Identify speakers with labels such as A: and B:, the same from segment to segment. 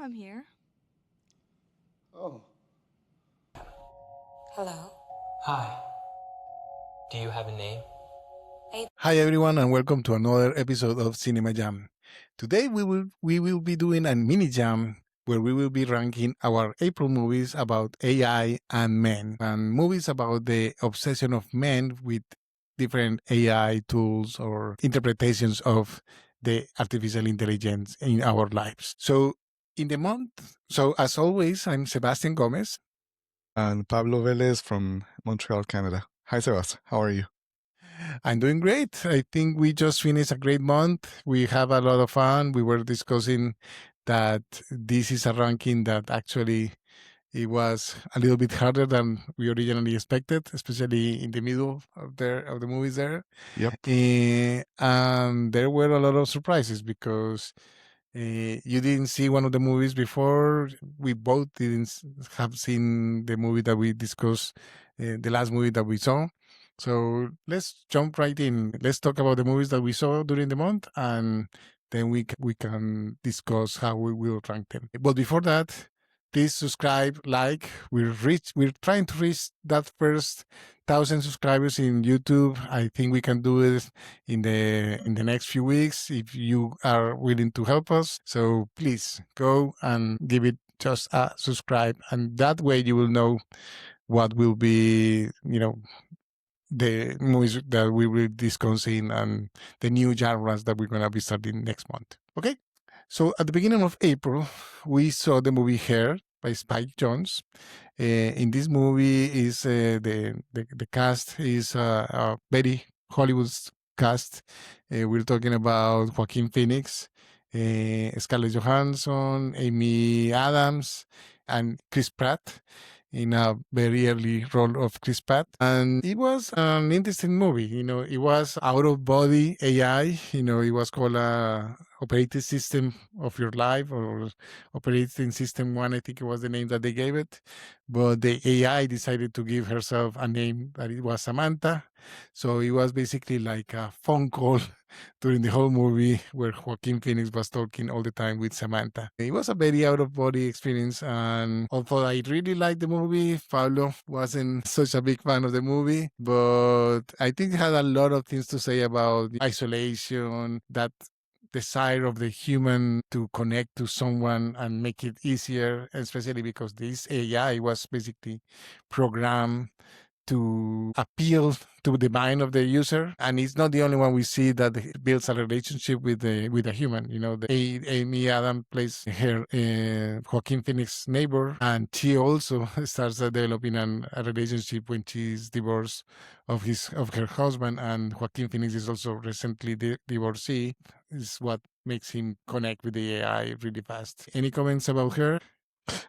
A: I'm here.
B: Oh.
C: Hello.
D: Hi. Do you have a name?
B: Hi everyone and welcome to another episode of Cinema Jam. Today we will be doing a mini jam where we will be ranking our April movies about AI and men, and movies about the obsession of men with different AI tools or interpretations of the artificial intelligence in our lives. So as always, I'm Sebastián Gomez.
E: And Pablo Velez from Montreal, Canada. Hi, Sebas. How are you?
B: I'm doing great. I think we just finished a great month. We have a lot of fun. We were discussing that this is a ranking that actually it was a little bit harder than we originally expected, especially in the middle of the movies there.
E: Yep.
B: And there were a lot of surprises because you didn't see one of the movies before. We both didn't have seen the movie that we discussed, the last movie that we saw. So let's jump right in. Let's talk about the movies that we saw during the month, and then we can discuss how we will rank them. But before that, please subscribe, like. We're trying to reach that first 1,000 subscribers in YouTube. I think we can do it in the next few weeks if you are willing to help us. So please go and give it just a subscribe, and that way you will know what will be, the movies that we will be discussing and the new genres that we're going to be starting next month. Okay? So at the beginning of April, we saw the movie Hair by Spike Jonze. In this movie, is the cast is a very Hollywood's cast. We're talking about Joaquin Phoenix, Scarlett Johansson, Amy Adams, and Chris Pratt in a very early role of Chris Pratt. And it was an interesting movie. It was out of body AI. It was called operating system of your life, or operating system one, I think it was the name that they gave it. But the AI decided to give herself a name that it was Samantha. So it was basically like a phone call during the whole movie where Joaquin Phoenix was talking all the time with Samantha. It was a very out of body experience. And although I really liked the movie, Pablo wasn't such a big fan of the movie, but I think it had a lot of things to say about isolation, that desire of the human to connect to someone and make it easier, especially because this AI was basically programmed to appeal to the mind of the user, and it's not the only one we see that builds a relationship with a human. Amy Adams plays her Joaquin Phoenix neighbor, and she also starts developing a relationship when she's divorced of her husband, and Joaquin Phoenix is also recently divorcee. Is what makes him connect with the AI really fast. Any comments about her?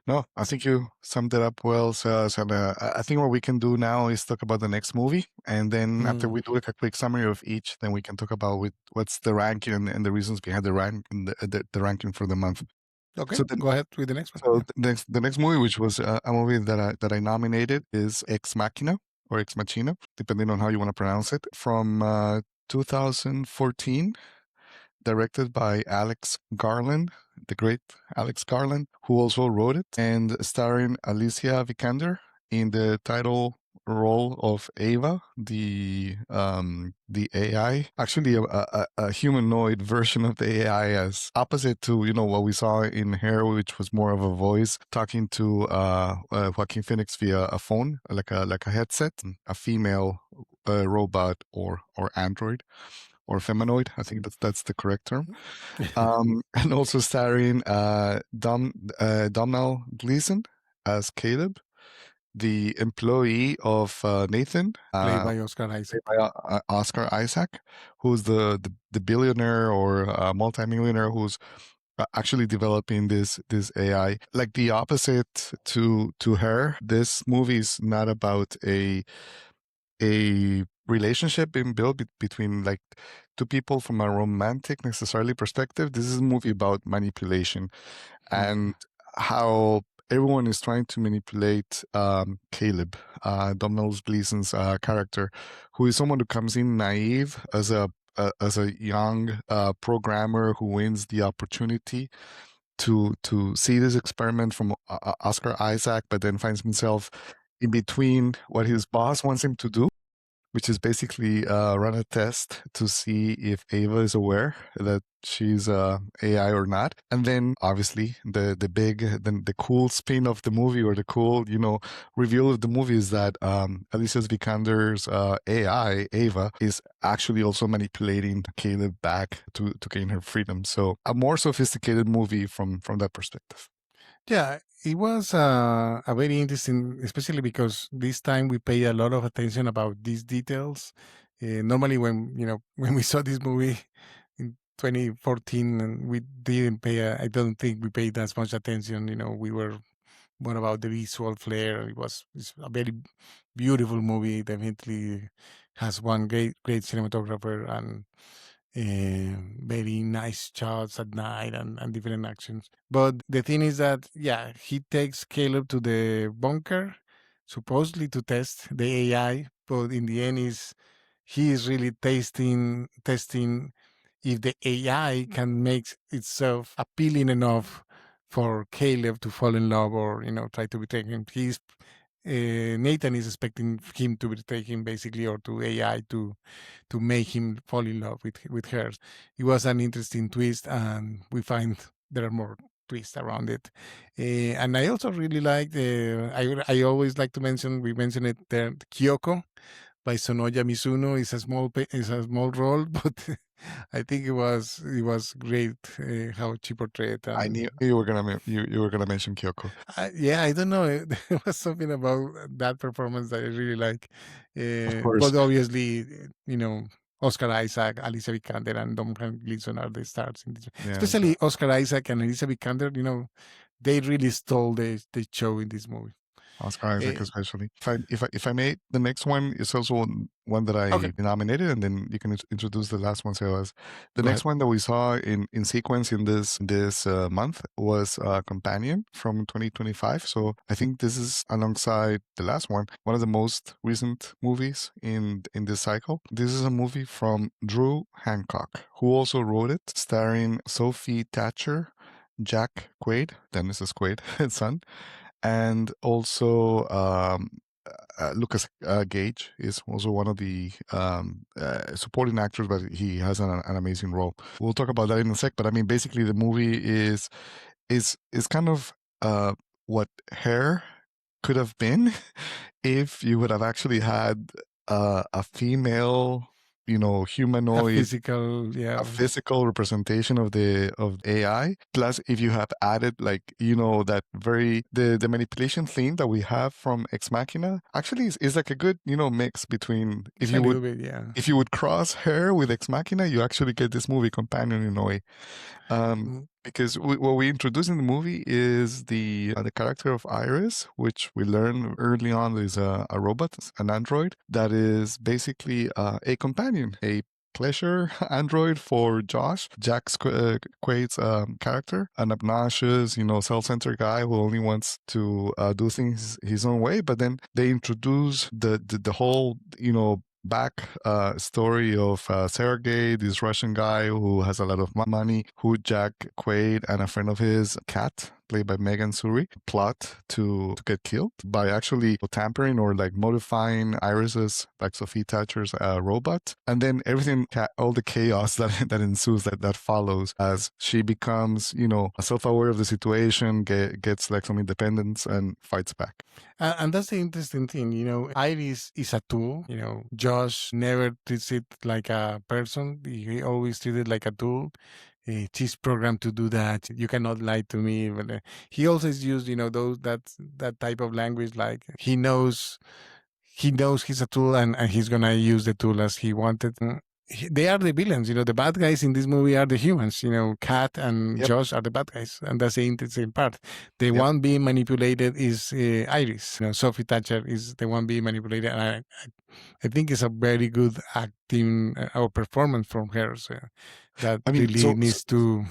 E: No, I think you summed it up well. So I think what we can do now is talk about the next movie. And then after we do like a quick summary of each, then we can talk about what's the ranking and the reasons behind the rank and the ranking for the month.
B: Okay,
E: So
B: go ahead with the next one.
E: So the next movie, which was a movie that I nominated, is Ex Machina or Ex Machina, depending on how you want to pronounce it, from 2014, directed by Alex Garland, the great Alex Garland, who also wrote it, and starring Alicia Vikander in the title role of Ava, the AI, actually a humanoid version of the AI, as opposite to what we saw in Hair, which was more of a voice talking to Joaquin Phoenix via a phone, like a headset, a female robot or android or feminoid. I think that's the correct term. And also starring Domhnall Gleeson as Caleb, the employee of Nathan,
B: played by Oscar Isaac.
E: Oscar Isaac, who's the billionaire or multimillionaire who's actually developing this AI. Like the opposite to her, this movie is not about a relationship being built between like two people from a romantic necessarily perspective. This is a movie about manipulation and how everyone is trying to manipulate Caleb, Domhnall Gleeson's character, who is someone who comes in naive as a young programmer who wins the opportunity to see this experiment from Oscar Isaac, but then finds himself in between what his boss wants him to do, which is basically run a test to see if Ava is aware that she's AI or not. And then obviously the cool spin of the movie, or the cool, reveal of the movie, is that Alicia Vikander's AI, Ava, is actually also manipulating Caleb back to gain her freedom. So a more sophisticated movie from that perspective.
B: Yeah, it was a very interesting, especially because this time we pay a lot of attention about these details. Normally, when when we saw this movie in 2014, and we didn't pay. I don't think we paid as much attention. We were more about the visual flair. It's a very beautiful movie. Definitely has one great cinematographer and very nice shots at night and different actions. But the thing is that, yeah, he takes Caleb to the bunker, supposedly to test the AI, but in the end, he is really testing if the AI can make itself appealing enough for Caleb to fall in love, or try to betray him. Nathan is expecting him to betray him, basically, or to AI to make him fall in love with her. It was an interesting twist, and we find there are more twists around it. And I also really like I always like to mention, we mentioned it there, Kyoko by Sonoya Mizuno is a small role, but I think it was great how she portrayed.
E: I knew you were gonna mention Kyoko.
B: Yeah, I don't know. There was something about that performance that I really like.
E: Of course.
B: But obviously, Oscar Isaac, Alicia Vikander, and Dom Gleason are the stars in this.
E: Yeah,
B: Especially Oscar Isaac and Alicia Vikander. They really stole the show in this movie.
E: Oscar Isaac
B: Uh,
E: especially. If I may, the next one is also one that
B: okay,
E: I nominated, and then you can introduce the last one, Sebas. The
B: go
E: next
B: ahead.
E: one that we saw in sequence in this month was Companion from 2025. So I think this is, alongside the last one of the most recent movies in this cycle. This is a movie from Drew Hancock, who also wrote it, starring Sophie Thatcher, Jack Quaid, Dennis's Quaid son, and also Lucas Gage is also one of the supporting actors, but he has an amazing role. We'll talk about that in a sec. But I mean, basically, the movie is kind of what Hair could have been if you would have actually had a female,
B: A
E: humanoid,
B: physical,
E: a
B: yeah,
E: physical representation of AI. Plus, if you have added, like, that the manipulation theme that we have from Ex Machina actually is like a good, mix between, if
B: a
E: you would
B: little bit, yeah.
E: if you would cross her with Ex Machina, you actually get this movie companion in a way.
B: Mm.
E: Because what we introduce in the movie is the character of Iris, which we learn early on is a robot, an android that is basically a companion, a pleasure android for Josh, Quaid's character, an obnoxious, self-centered guy who only wants to do things his own way. But then they introduce the whole, back story of Sergey, this Russian guy who has a lot of money, who Jack Quaid and a friend of his, Kat, played by Megan Suri, plot to get killed by actually tampering or like modifying Iris's, like Sophie Thatcher's robot. And then everything, all the chaos that ensues, that follows as she becomes, self-aware of the situation, gets like some independence and fights back.
B: And that's the interesting thing, Iris is a tool. Josh never treats it like a person. He always treats it like a tool. She's programmed to do that. You cannot lie to me. But he always used, that type of language. Like he knows he's a tool, and he's gonna use the tool as he wanted. They are the villains. The bad guys in this movie are the humans. Kat and
E: Yep.
B: Josh are the bad guys, and that's the interesting part. The
E: Yep.
B: one being manipulated is Iris. Sophie Thatcher is the one being manipulated, and I think it's a very good acting or performance from her. So that
E: I mean,
B: really needs to.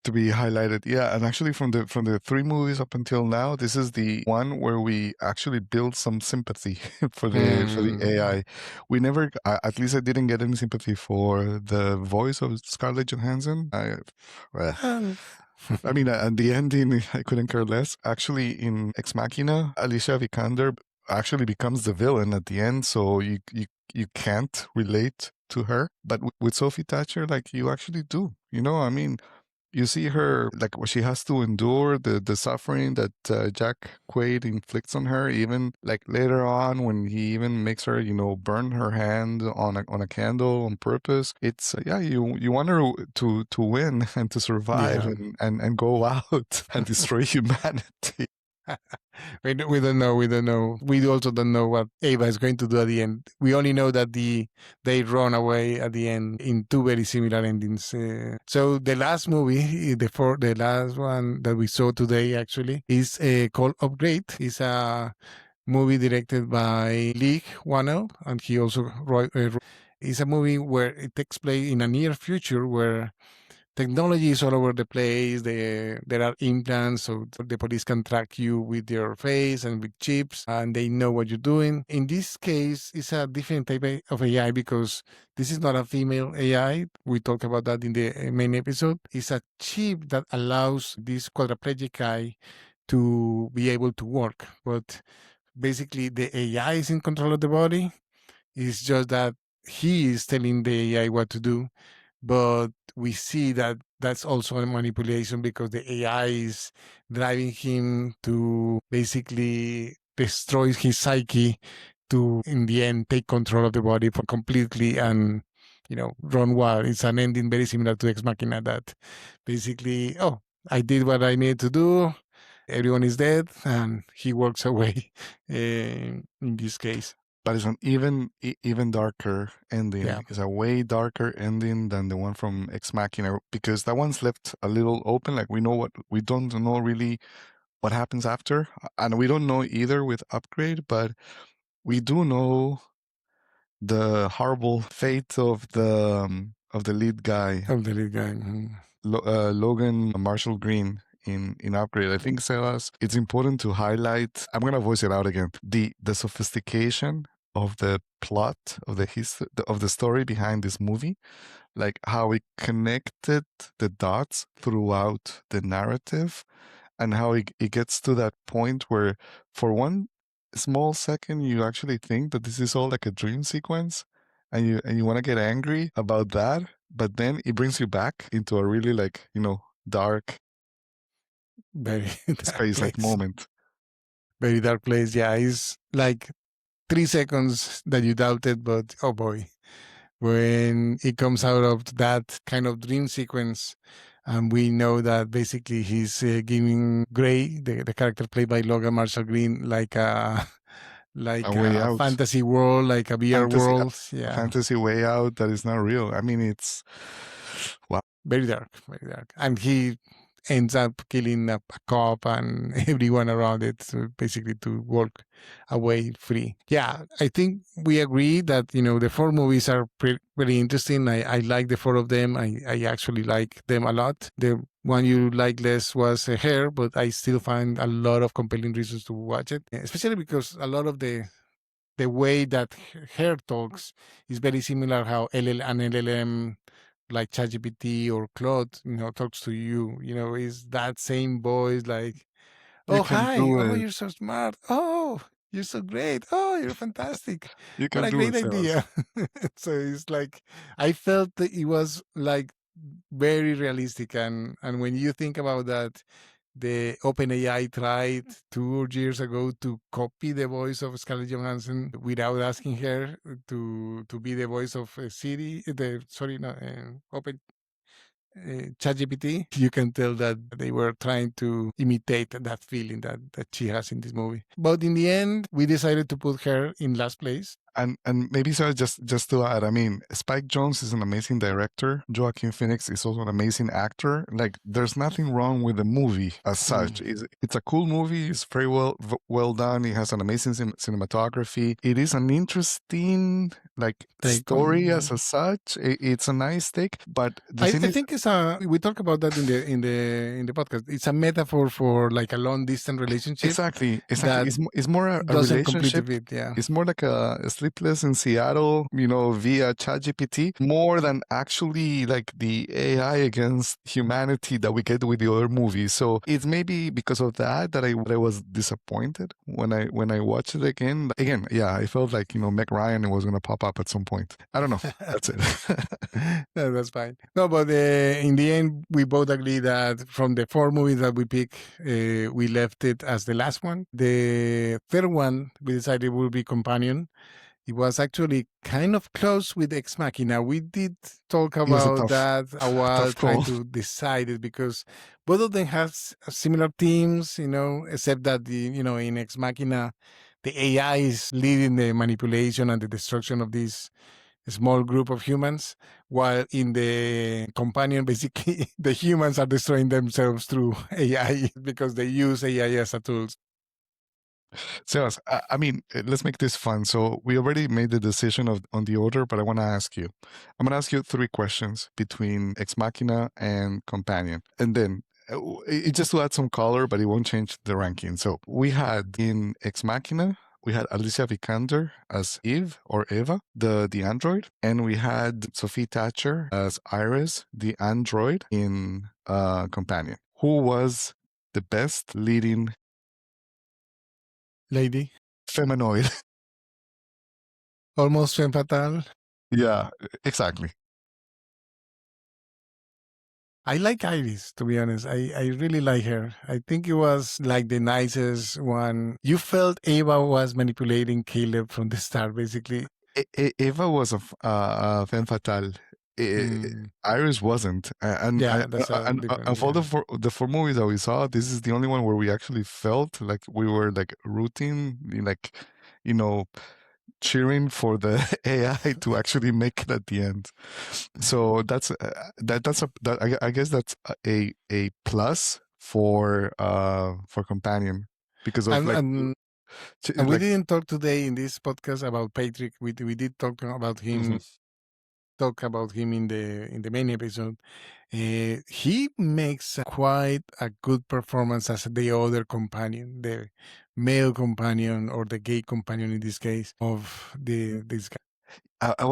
E: to be highlighted. Yeah, and actually from the three movies up until now, this is the one where we actually build some sympathy for the
B: Mm.
E: AI. We never, at least I didn't get any sympathy for the voice of Scarlett Johansson. Well,
B: Um,
E: I mean, at the ending, I couldn't care less. Actually, in Ex Machina, Alicia Vikander actually becomes the villain at the end, so you can't relate to her. But with Sophie Thatcher, like you actually do. You know, I mean, you see her like what she has to endure, the suffering that Jack Quaid inflicts on her, even like later on when he even makes her, you know, burn her hand on a candle on purpose. It's yeah, you want her to win and to survive
B: yeah.
E: and go out and destroy humanity.
B: We don't know. We don't know. We also don't know what Ava is going to do at the end. We only know that they run away at the end in two very similar endings. So the last movie, the last one that we saw today actually is called Upgrade. It's a movie directed by Lee Whannell, and he also it's a movie where it takes place in a near future where technology is all over the place. There are implants, so the police can track you with your face and with chips, and they know what you're doing. In this case, it's a different type of AI because this is not a female AI. We talked about that in the main episode. It's a chip that allows this quadriplegic guy to be able to work, but basically the AI is in control of the body. It's just that he is telling the AI what to do, but we see that that's also a manipulation because the AI is driving him to basically destroy his psyche to, in the end, take control of the body for completely and run wild. It's an ending very similar to Ex Machina that basically, oh, I did what I needed to do. Everyone is dead, and he walks away. In this case,
E: But it's an even darker ending.
B: yeah,
E: It's a way darker ending than the one from Ex Machina because that one's left a little open. Like we don't know really what happens after, and we don't know either with Upgrade, but we do know the horrible fate of the lead guy,
B: of the lead guy.
E: Logan Marshall Green in Upgrade. I think Sebas, it's important to highlight. I'm gonna voice it out again. The sophistication of the plot of the history of the story behind this movie, like how it connected the dots throughout the narrative, and how it gets to that point where, for one small second, you actually think that this is all like a dream sequence, and you want to get angry about that, but then it brings you back into a really like dark
B: Very dark
E: space like
B: place.
E: moment.
B: Very dark place. Yeah, it's like 3 seconds that you doubted, but oh boy, when it comes out of that kind of dream sequence, and we know that basically he's giving Gray, the character played by Logan Marshall Green, like a
E: A
B: like
E: way
B: a
E: out,
B: fantasy world, like a VR
E: fantasy,
B: world.
E: a
B: Yeah,
E: fantasy way out that is not real. I mean, it's wow.
B: very dark, very dark. And he ends up killing a cop and everyone around it, so basically to walk away free. Yeah, I think we agree that the four movies are pretty interesting. I like the four of them. I actually like them a lot. The one you like less was Hair, but I still find a lot of compelling reasons to watch it, especially because a lot of the way that Hair talks is very similar how an LLM like ChatGPT or Claude, talks to you. Is that same voice like,
E: You
B: "Oh,
E: can
B: hi.
E: do
B: Oh,
E: it.
B: you're so smart. Oh, you're so great. Oh, you're fantastic.
E: You
B: What
E: can
B: a
E: do
B: great
E: it, Sebas.
B: idea." So it's like I felt that it was like very realistic, and when you think about that, the OpenAI tried 2 years ago to copy the voice of Scarlett Johansson without asking her to be the voice of Siri. The sorry, no, Open ChatGPT. You can tell that they were trying to imitate that feeling that she has in this movie. But in the end, we decided to put her in last place.
E: And maybe so just to add, I mean, Spike Jonze is an amazing director. Joaquin Phoenix is also an amazing actor. Like, there's nothing wrong with the movie as such. It's a cool movie. It's very well done. It has an amazing cinematography. It is an interesting like
B: Take
E: story
B: on.
E: as a such. It's a nice take, but the thing
B: I
E: is,
B: think it's a. We talk about that in the podcast. It's a metaphor for like a long distance relationship
E: exactly.
B: that
E: It's more a
B: doesn't completely
E: relationship.
B: fit. Yeah.
E: It's more like a Sleepless in Seattle, via ChatGPT, more than actually like the AI against humanity that we get with the other movies. So it's maybe because of that that I was disappointed when I watched it again. Again, yeah, I felt like Meg Ryan was gonna pop up at some point. I don't know. That's it.
B: No, that's fine. No, but in the end, we both agree that from the four movies that we picked, we left it as the last one. The third one we decided would be Companion. It was actually kind of close with Ex Machina. We did talk
E: It was a
B: about that a while,
E: tough
B: trying
E: call.
B: to decide it because both of them have similar themes, except that in Ex Machina, the AI is leading the manipulation and the destruction of these small group of humans, while in the companion, basically, the humans are destroying themselves through AI because they use AI as a tool.
E: So, I mean, let's make this fun. So we already made the decision on the order, but I want to ask you. I'm going to ask you three questions between Ex Machina and Companion, and then it just to add some color, but it won't change the ranking. So we had in Ex Machina, we had Alicia Vikander as Eve or Eva, the android, and we had Sophie Thatcher as Iris, the android in Companion. Who was the best leading
B: Lady,
E: feminoid?
B: almost femme fatale.
E: Yeah, exactly.
B: I like Iris, to be honest. I really like her. I think it was like the nicest one. You felt Ava was manipulating Caleb from the start, basically.
E: Eva was a femme fatale.
B: Mm.
E: Iris wasn't,
B: Yeah, that's a
E: and
B: different.
E: for
B: Yeah.
E: the four movies that we saw, this is the only one where we actually felt like we were like rooting, like you know, cheering for the AI to actually make it at the end. So I guess that's a plus for Companion because of
B: And
E: like
B: and and we
E: like.
B: didn't talk today in this podcast about Patrick. We did talk about him in the main episode. He makes quite a good performance as the other companion, the male companion or the gay companion in this case of this guy.
E: I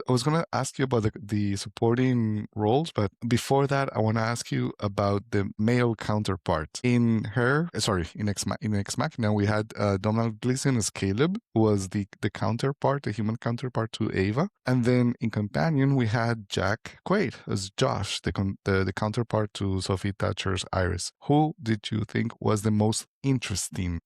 E: was going to ask you about the supporting roles, but before that, I want to ask you about the male counterpart. In Ex Machina, we had Donald Gleason as Caleb, who was the counterpart, the human counterpart to Ava. And then in Companion, we had Jack Quaid as Josh, the counterpart to Sophie Thatcher's Iris. Who did you think was the most interesting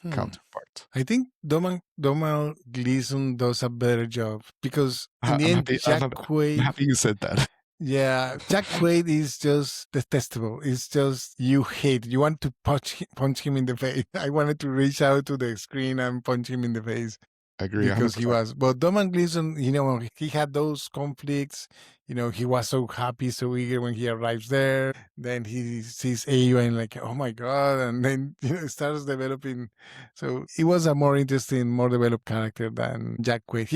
B: Hmm.
E: counterpart?
B: I think Domal Gleason does a better job because in the
E: I'm
B: end,
E: happy.
B: Jack
E: I'm
B: Quaid.
E: happy you said that.
B: Yeah, Jack Quaid is just detestable. It's just you hate. You want to punch him in the face. I wanted to reach out to the screen and punch him in the face
E: I agree
B: because he
E: 100%.
B: was. But Doman Gleason, he had those conflicts. He was so happy, so eager when he arrives there. Then he sees Ava and like, oh my god, and then starts developing. So it was a more interesting, more developed character than Jack Quaid.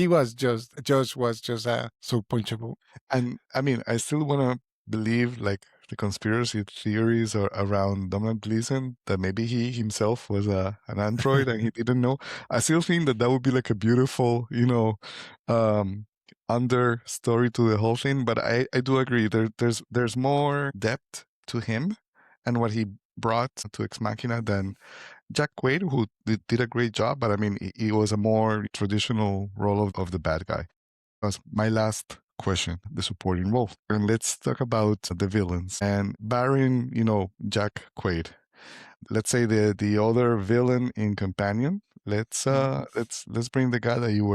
B: Josh was just so punchable.
E: And I mean, I still want to believe like the conspiracy theories around Donald Gleason that maybe he himself was an android and he didn't know. I still think that would be like a beautiful, um, under story to the whole thing. But I do agree there's more depth to him and what he brought to Ex Machina than Jack Quaid, who did a great job. But I mean, he was a more traditional role of the bad guy. Was my last question, the supporting role. And let's talk about the villains. And barring, Jack Quaid, let's say the other villain in Companion. Let's bring the guy that you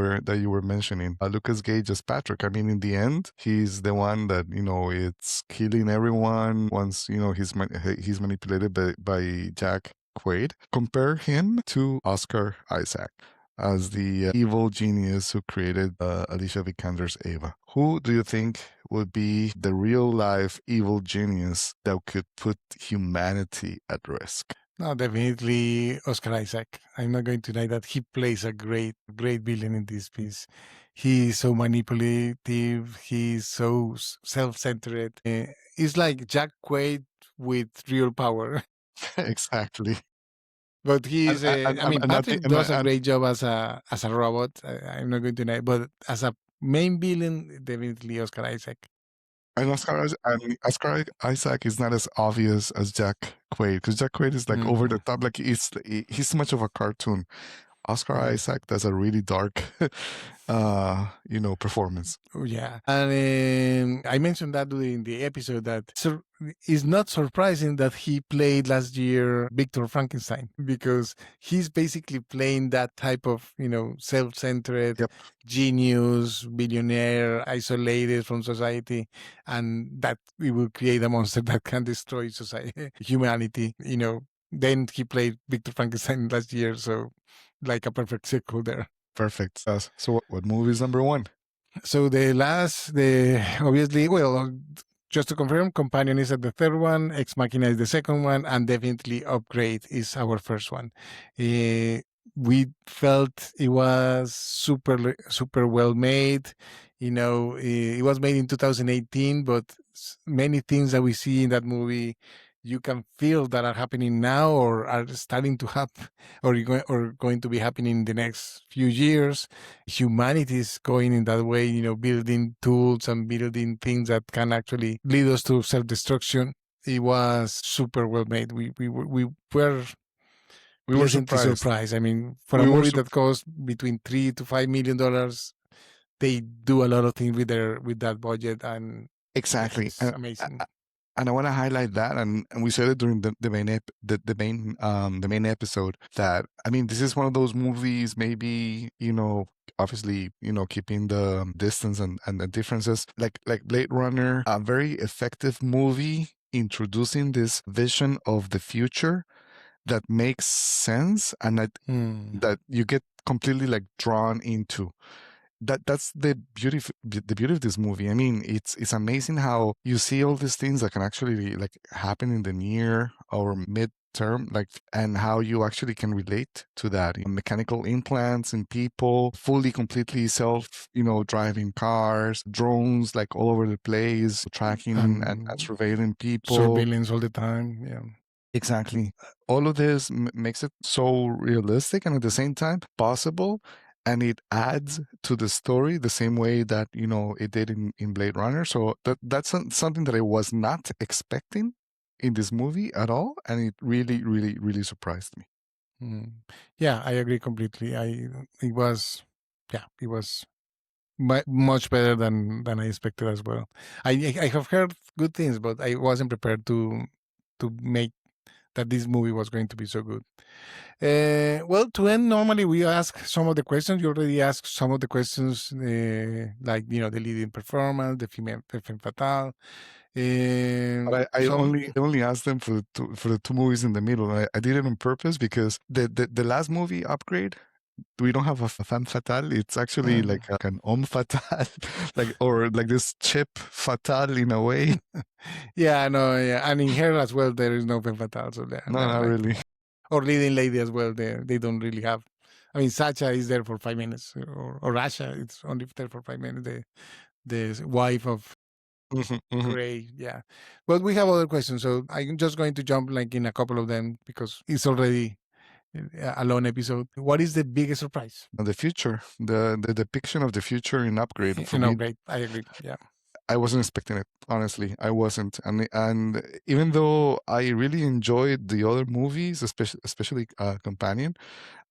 E: were mentioning, Lucas Gage as Patrick. I mean, in the end, he's the one that it's killing everyone. Once he's manipulated by Jack Quaid. Compare him to Oscar Isaac. as the evil genius who created Alicia Vikander's Ava. Who do you think would be the real life evil genius that could put humanity at risk?
B: No, definitely Oscar Isaac. I'm not going to deny that he plays a great, great villain in this piece. He's so manipulative. He's so self-centered. It's like Jack Quaid with real power.
E: Exactly.
B: But he's, I mean,
E: And I think,
B: Patrick does a great job as a robot. I'm not going to deny, but as a main villain, definitely Oscar Isaac.
E: and Oscar Isaac is not as obvious as Jack Quaid, because Jack Quaid is like over the top, like he's too much of a cartoon. Oscar Isaac does a really dark, performance.
B: Oh, yeah. And I mentioned that during the episode that it's not surprising that he played last year Victor Frankenstein, because he's basically playing that type of, self-centered
E: Yep.
B: genius, billionaire, isolated from society, and that we will create a monster that can destroy society, humanity, Then he played Victor Frankenstein last year, so like a perfect sequel there.
E: Perfect. So what movie is number one?
B: So obviously, well, just to confirm, Companion is at the third one, Ex Machina is the second one, and definitely Upgrade is our first one. We felt it was super, super well made. It was made in 2018, but many things that we see in that movie, you can feel that are happening now or are starting to happen or going to be happening in the next few years. Humanity is going in that way, building tools and building things that can actually lead us to self-destruction. It was super well made. We were pleasantly surprised. I mean, for a movie that costs between $3 to $5 million, they do a lot of things with that budget, and
E: exactly.
B: it's amazing.
E: And I want to highlight that, and we said it during the main episode, that I mean, this is one of those movies, maybe, obviously, keeping the distance and the differences, like Blade Runner, a very effective movie introducing this vision of the future that makes sense and that you get completely like drawn into. That's the beauty of this movie. I mean, it's amazing how you see all these things that can actually like happen in the near or mid term, like, and how you actually can relate to that. Mechanical implants in people, fully completely driving cars, drones like all over the place, tracking and surveilling people,
B: surveillance all the time. Yeah.
E: Exactly. All of this makes it so realistic and at the same time possible. And it adds to the story the same way that, it did in Blade Runner. So that's something that I was not expecting in this movie at all. And it really, really, really surprised me.
B: Yeah, I agree completely. It was much better than I expected as well. I have heard good things, but I wasn't prepared to make that this movie was going to be so good. Well, to end, normally we ask some of the questions. You already asked some of the questions, like the leading performance, the femme fatale.
E: But I only asked them for the two movies in the middle. I did it on purpose because the last movie, Upgrade, we don't have a femme fatale. It's actually like an homme fatale, or like this chip fatale in a way.
B: Yeah, no, yeah, and in her as well, there is no femme fatale. So
E: no, not really.
B: Or leading lady as well. They don't really have. I mean, Sacha is there for 5 minutes, or Rasha, it's only there for 5 minutes. The wife of Gray, yeah. But we have other questions, so I'm just going to jump like in a couple of them because it's already a long episode. What is the biggest surprise?
E: The future, the depiction of the future in Upgrade for me.
B: Upgrade, I agree. Yeah.
E: I wasn't expecting it, honestly. I wasn't, and even though I really enjoyed the other movies, especially Companion,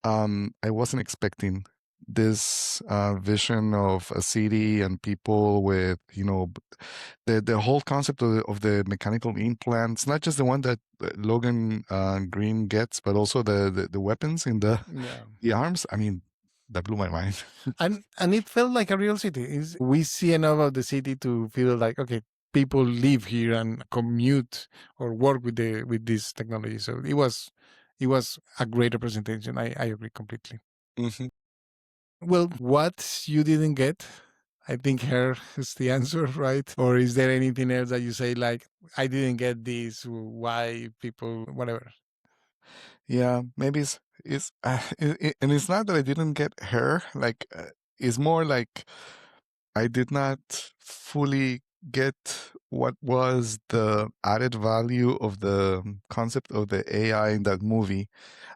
E: I wasn't expecting this vision of a city and people with the whole concept of the mechanical implants, not just the one that Logan Green gets, but also the weapons in the arms. I mean, that blew my mind.
B: and it felt like a real city. We see enough of the city to feel like, okay, people live here and commute or work with this technology. So it was a great representation. I agree completely.
E: Mm-hmm.
B: Well, what you didn't get? I think hair is the answer, right? Or is there anything else that you say like, I didn't get this? Why people, whatever?
E: Yeah, maybe it's and it's not that I didn't get her. Like it's more like I did not fully get what was the added value of the concept of the AI in that movie.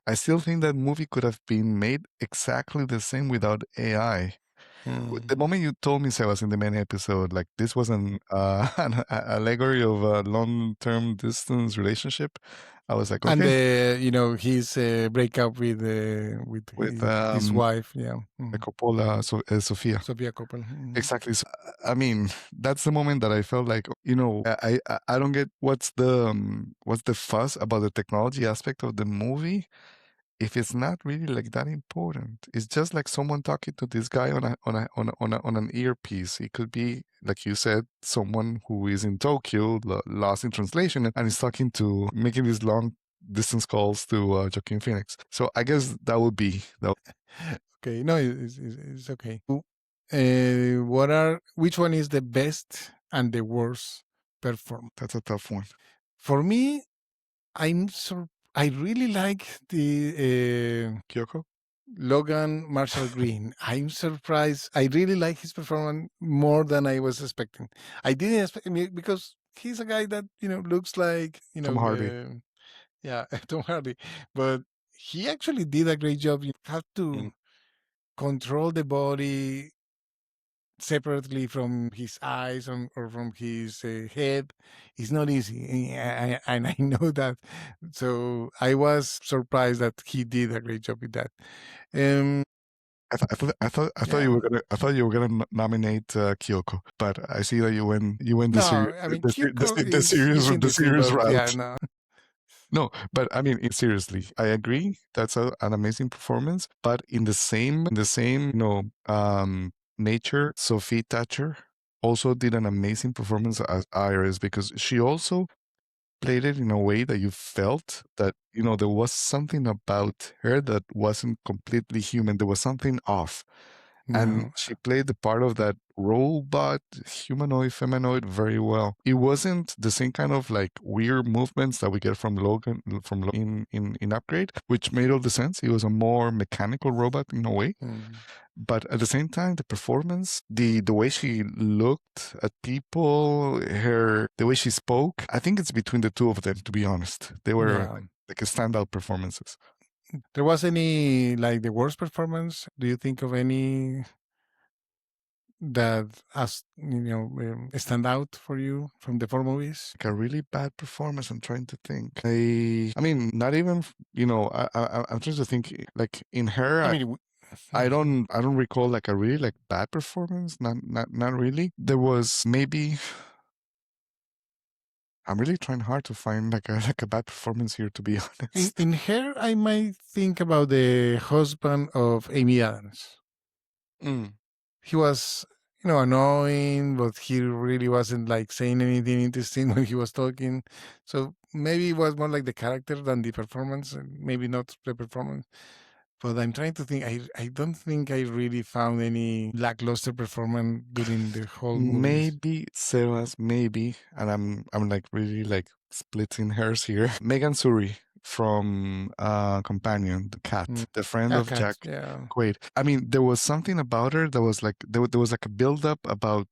E: I still think that movie could have been made exactly the same without AI. The
B: Mm.
E: moment you told me, Sebas, in the main episode, like this was an allegory of a long-term distance relationship, I was like,
B: And
E: okay,
B: his breakup with
E: with
B: his wife, yeah,
E: Coppola, Sofia.
B: Sophia Coppel.
E: Exactly. So, I mean, that's the moment that I felt like, I don't get what's the fuss about the technology aspect of the movie if it's not really like that important. It's just like someone talking to this guy on an earpiece. It could be, like you said, someone who is in Tokyo, lost in translation, and is talking to making these long distance calls to Joaquin Phoenix. So I guess that would be that.
B: Okay, no, it's okay. Which one is the best and the worst performance?
E: That's a tough one.
B: For me, I really like the
E: Kyoko.
B: Logan Marshall Green. I'm surprised. I really like his performance more than I was expecting. I didn't expect because he's a guy that looks like
E: Tom Hardy.
B: yeah, Tom Hardy, but he actually did a great job. You have to
E: Mm.
B: control the body separately from his eyes or from his head. It's not easy, and I know that. So I was surprised that he did a great job with that. Um,
E: I thought
B: yeah.
E: you were gonna nominate Kyoko, but I see that you went the
B: No, I mean Kyoko
E: the serious
B: is
E: the
B: interesting,
E: serious
B: but yeah,
E: route.
B: no.
E: No, but I mean, seriously, I agree. That's an amazing performance. But in the same, nature, Sophie Thatcher also did an amazing performance as Iris because she also played it in a way that you felt that there was something about her that wasn't completely human. There was something off, and
B: No.
E: she played the part of that robot humanoid feminoid very well. It wasn't the same kind of like weird movements that we get from Logan in Upgrade, which made all the sense. It was a more mechanical robot in a way,
B: Mm.
E: but at the same time, the performance, the way she looked at people, the way she spoke, I think it's between the two of them. To be honest, they were
B: Yeah.
E: like a standout performances.
B: There was any like the worst performance? Do you think of any that as stand out for you from the four movies?
E: Like a really bad performance. I'm trying to think. I mean, not even. I'm trying to think. Like in her,
B: I mean,
E: I don't recall like a really like bad performance. Not really. There was maybe. I'm really trying hard to find like a like a bad performance here. To be
B: in
E: honest.
B: in her, I might think about the husband of Amy Adams.
E: Mm.
B: He was annoying, but he really wasn't like saying anything interesting when he was talking. So maybe it was more like the character than the performance, and maybe not the performance. But I'm trying to think. I don't think I really found any lackluster performance during the whole movies.
E: Maybe Sebas, maybe, and I'm like really like splitting hairs here. Megan Suri from Companion, the
B: Mm.
E: cat, the friend
B: Ah,
E: of
B: Cat,
E: Jack
B: yeah.
E: Quaid. I mean, there was something about her that was like there was like a build up about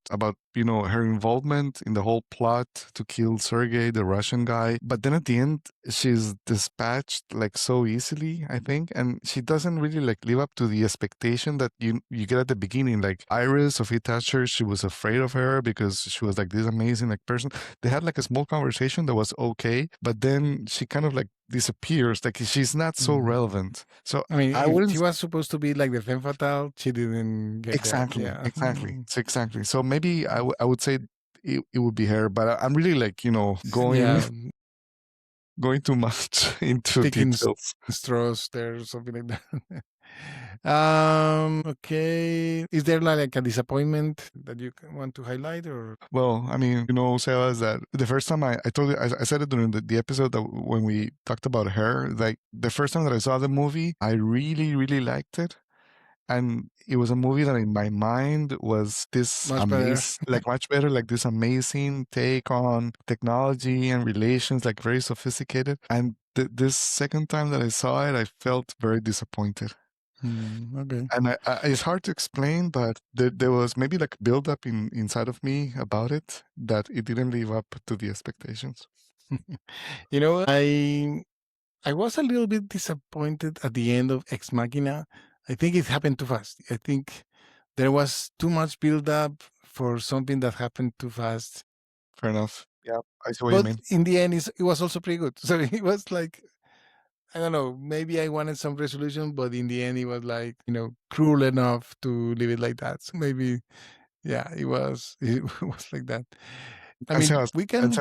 E: her involvement in the whole plot to kill Sergei, the Russian guy. But then at the end, she's dispatched like so easily, I think, and she doesn't really like live up to the expectation that you get at the beginning. Like Iris, Sophie Thatcher, she was afraid of her because she was like this amazing like person. They had like a small conversation that was okay, but then she kind of like disappears. Like she's not so
B: Mm.
E: relevant. So
B: I mean,
E: I
B: if she
E: wouldn't.
B: was supposed to be like the femme fatale, she didn't get that.
E: Exactly,
B: Yeah.
E: exactly. So exactly. So maybe I would say it would be her, but I'm really like, going
B: Yeah.
E: going too much into
B: Sticking
E: details.
B: straws there, something like that. Okay. Is there like a disappointment that you want to highlight, or?
E: Well, I mean, Sebas, that the first time I told you, I said it during the episode that when we talked about her, like the first time that I saw the movie, I really, really liked it. And it was a movie that in my mind was this
B: Much better.
E: amazing, like much better, like this amazing take on technology and relations, like very sophisticated. And this second time that I saw it, I felt very disappointed.
B: Okay.
E: And it's hard to explain, but there was maybe like build up inside of me about it that it didn't live up to the expectations.
B: You know, I was a little bit disappointed at the end of Ex Machina. I think it happened too fast. I think there was too much build up for something that happened too fast.
E: Fair enough. Yeah, I see what you
B: But
E: mean.
B: in the end, it was also pretty good. So it was like, I don't know, maybe I wanted some resolution, but in the end, it was like, cruel enough to leave it like that. So maybe, yeah, it was, it was like that. I
E: And
B: mean,
E: so,
B: we can,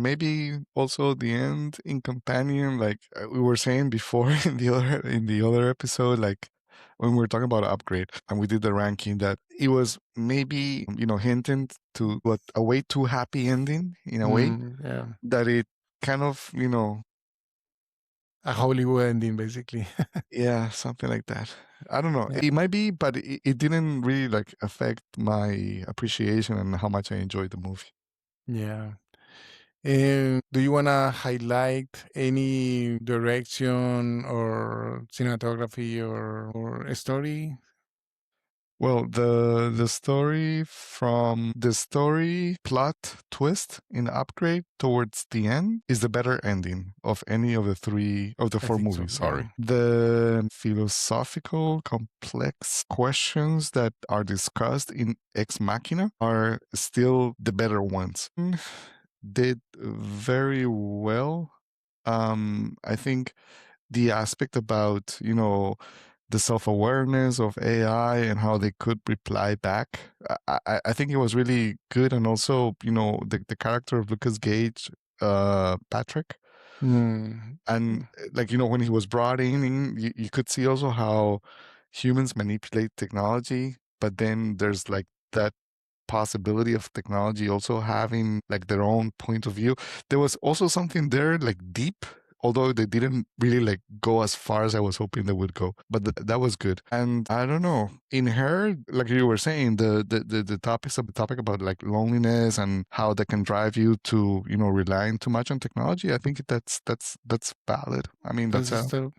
E: maybe also the end in Companion, like we were saying before in the other episode, like when we were talking about Upgrade and we did the ranking, that it was maybe hinting to what a way too happy ending in a way
B: yeah,
E: that it kind of
B: a Hollywood ending, basically.
E: yeah, something like that. I don't know.
B: Yeah.
E: It might be, but it didn't really like affect my appreciation and how much I enjoyed the movie.
B: Yeah. Do you want to highlight any direction or cinematography or a story?
E: Well, the story plot twist in Upgrade towards the end is the better ending of any of the
B: I
E: four
B: think so.
E: movies.
B: Yeah.
E: Sorry, the philosophical, complex questions that are discussed in Ex Machina are still the better ones. Did very well. I think the aspect about the self-awareness of AI and how they could reply back. I think it was really good, and also the character of Lucas Gage, Patrick,
B: Mm.
E: and like when he was brought in, you could see also how humans manipulate technology, but then there's like that possibility of technology also having like their own point of view. There was also something there like deep, although they didn't really like go as far as I was hoping they would go. But that was good. And I don't know, in her, like you were saying, the topic about like loneliness and how that can drive you to relying too much on technology. I think that's valid. I mean,
B: That's still.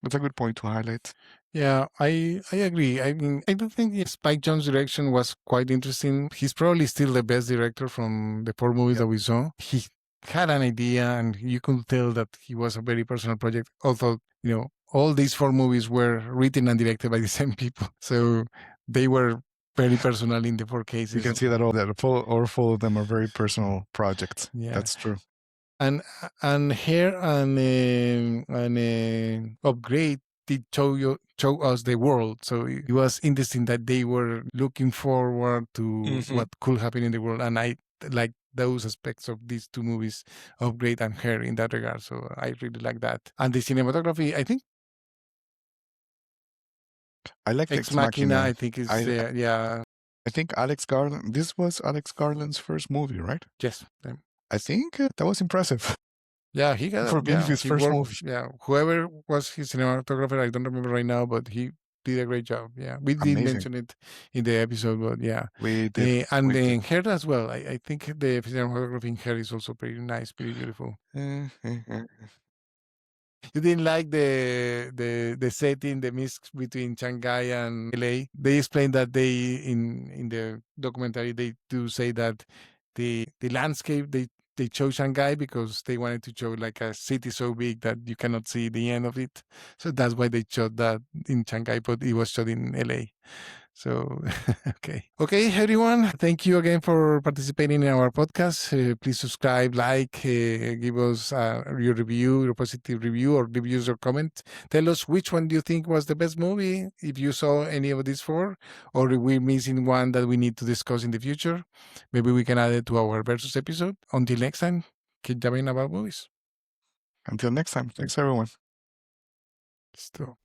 E: that's a good point to highlight.
B: Yeah, I agree. I mean, I do think Spike Jonze's direction was quite interesting. He's probably still the best director from the four movies
E: Yep.
B: that we saw. He had an idea, and you could tell that he was a very personal project. Although all these four movies were written and directed by the same people, so they were very personal in the four cases.
E: You can see that all of them are very personal projects.
B: Yeah.
E: That's true.
B: And here and Upgrade did show us the world. So it was interesting that they were looking forward to what could happen in the world, and I like those aspects of these two movies, Upgrade and Her, in that regard. So I really like that. And the cinematography, I think
E: I liked
B: Ex
E: Ex
B: Machina,
E: Machina.
B: I think is
E: I
B: yeah,
E: I think Alex Garland. This was Alex Garland's first movie, right?
B: yes.
E: I think that was impressive
B: Yeah, he got
E: for being his
B: he
E: first
B: worked.
E: movie.
B: Yeah, whoever was his cinematographer, I don't remember right now, but he did a great job. Yeah, we did
E: Amazing.
B: mention it in the episode, but yeah,
E: We did.
B: and
E: We did.
B: then Hair as well. I think the cinematography in Hair is also pretty nice, pretty beautiful. You didn't like the setting, the mix between Shanghai and LA. They explained that they in the documentary they do say that the landscape they chose Shanghai because they wanted to show like a city so big that you cannot see the end of it. So that's why they shot that in Shanghai, but it was shot in LA. So, okay, everyone. Thank you again for participating in our podcast. Please subscribe, like, give us your review, your positive review, or reviews or comment. Tell us which one do you think was the best movie, if you saw any of these four, or if we're missing one that we need to discuss in the future. Maybe we can add it to our versus episode. Until next time, keep jamming about movies.
E: Until next time. Thanks, everyone.
B: Listo.